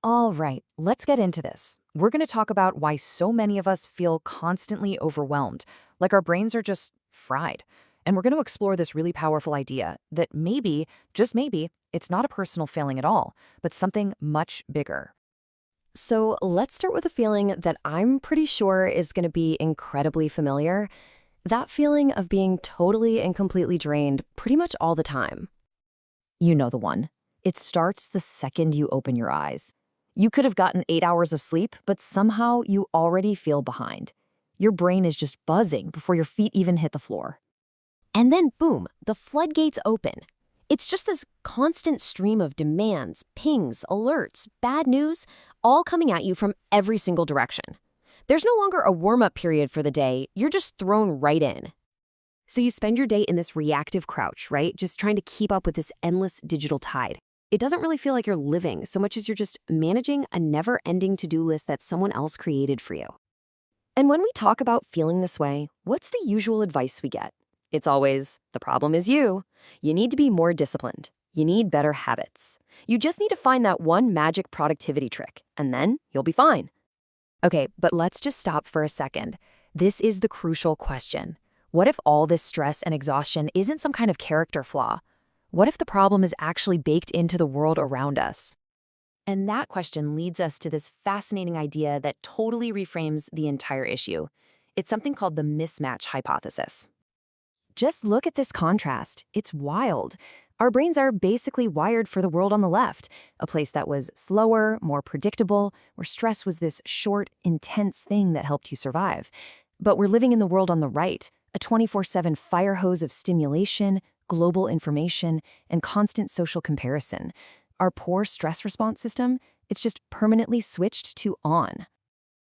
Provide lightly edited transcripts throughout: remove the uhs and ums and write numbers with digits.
All right, let's get into this. We're going to talk about why so many of us feel constantly overwhelmed, like our brains are just fried. And we're going to explore this really powerful idea that maybe, just maybe, it's not a personal failing at all, but something much bigger. So let's start with a feeling that I'm pretty sure is going to be incredibly familiar. That feeling of being totally and completely drained pretty much all the time. You know the one. It starts the second you open your eyes. You could have gotten 8 hours of sleep, but somehow you already feel behind. Your brain is just buzzing before your feet even hit the floor. And then, boom, the floodgates open. It's just this constant stream of demands, pings, alerts, bad news, all coming at you from every single direction. There's no longer a warm-up period for the day. You're just thrown right in. So you spend your day in this reactive crouch, right? Just trying to keep up with this endless digital tide. It doesn't really feel like you're living so much as you're just managing a never-ending to-do list that someone else created for you. And when we talk about feeling this way, what's the usual advice we get? It's always, the problem is you. You need to be more disciplined. You need better habits. You just need to find that one magic productivity trick, and then you'll be fine. Okay, but let's just stop for a second. This is the crucial question. What if all this stress and exhaustion isn't some kind of character flaw? What if the problem is actually baked into the world around us? And that question leads us to this fascinating idea that totally reframes the entire issue. It's something called the mismatch hypothesis. Just look at this contrast. It's wild. Our brains are basically wired for the world on the left, a place that was slower, more predictable, where stress was this short, intense thing that helped you survive. But we're living in the world on the right, a 24/7 fire hose of stimulation, global information, and constant social comparison. Our poor stress response system, it's just permanently switched to on.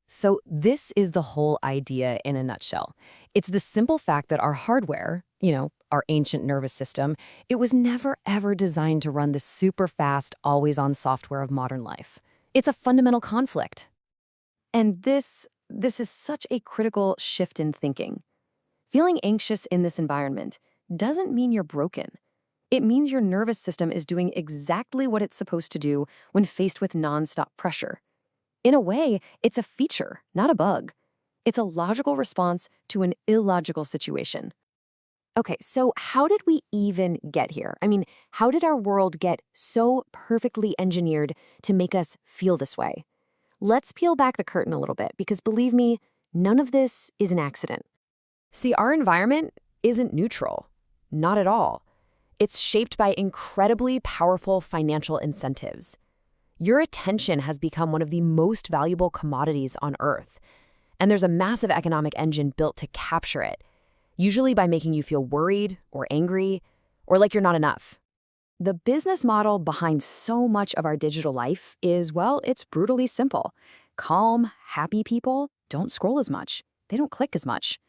So this is the whole idea in a nutshell. It's the simple fact that our hardware, our ancient nervous system, it was never ever designed to run the super fast, always-on software of modern life. It's a fundamental conflict. And this is such a critical shift in thinking. Feeling anxious in this environment doesn't mean you're broken. It means your nervous system is doing exactly what it's supposed to do when faced with nonstop pressure. In a way, it's a feature, not a bug. It's a logical response to an illogical situation. Okay, so how did we even get here? I mean, how did our world get so perfectly engineered to make us feel this way? Let's peel back the curtain a little bit, because believe me, none of this is an accident. See, our environment isn't neutral. Not at all. It's shaped by incredibly powerful financial incentives. Your attention has become one of the most valuable commodities on Earth, and there's a massive economic engine built to capture it, usually by making you feel worried or angry or like you're not enough. The business model behind so much of our digital life is, well, it's brutally simple. Calm, happy people don't scroll as much. They don't click as much.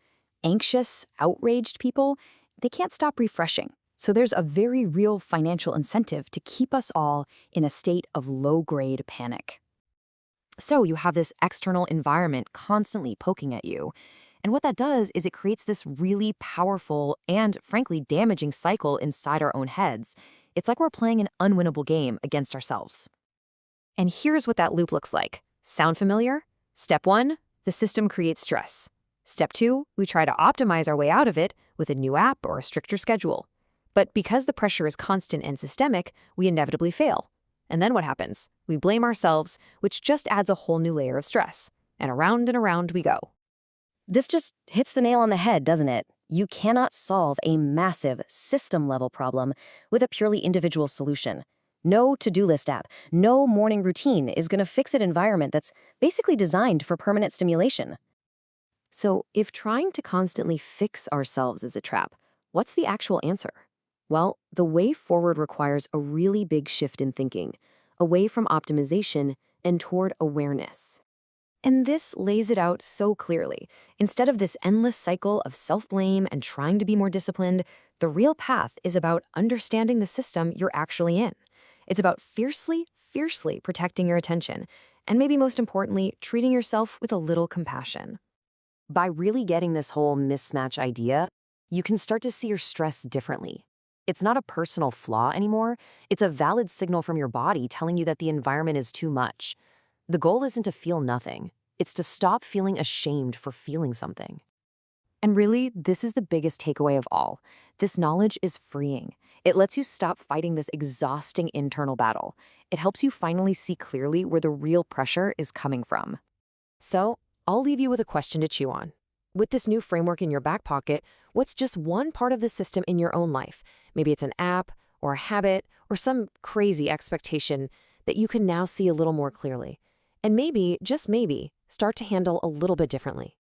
Anxious, outraged people, they can't stop refreshing. So there's a very real financial incentive to keep us all in a state of low-grade panic. So you have this external environment constantly poking at you. And what that does is it creates this really powerful and, frankly, damaging cycle inside our own heads. It's like we're playing an unwinnable game against ourselves. And here's what that loop looks like. Sound familiar? Step 1, the system creates stress. Step 2, we try to optimize our way out of it with a new app or a stricter schedule. But because the pressure is constant and systemic, we inevitably fail. And then what happens? We blame ourselves, which just adds a whole new layer of stress. And around we go. This just hits the nail on the head, doesn't it? You cannot solve a massive system-level problem with a purely individual solution. No to-do list app, no morning routine is going to fix an environment that's basically designed for permanent stimulation. So if trying to constantly fix ourselves is a trap, what's the actual answer? Well, the way forward requires a really big shift in thinking, away from optimization and toward awareness. And this lays it out so clearly. Instead of this endless cycle of self-blame and trying to be more disciplined, the real path is about understanding the system you're actually in. It's about fiercely protecting your attention, and maybe most importantly, treating yourself with a little compassion. By really getting this whole mismatch idea, you can start to see your stress differently. It's not a personal flaw anymore. It's a valid signal from your body telling you that the environment is too much. The goal isn't to feel nothing. It's to stop feeling ashamed for feeling something. And really, this is the biggest takeaway of all. This knowledge is freeing. It lets you stop fighting this exhausting internal battle. It helps you finally see clearly where the real pressure is coming from. So, I'll leave you with a question to chew on. With this new framework in your back pocket, what's just one part of the system in your own life? Maybe it's an app, or a habit, or some crazy expectation that you can now see a little more clearly. And maybe, just maybe, start to handle a little bit differently.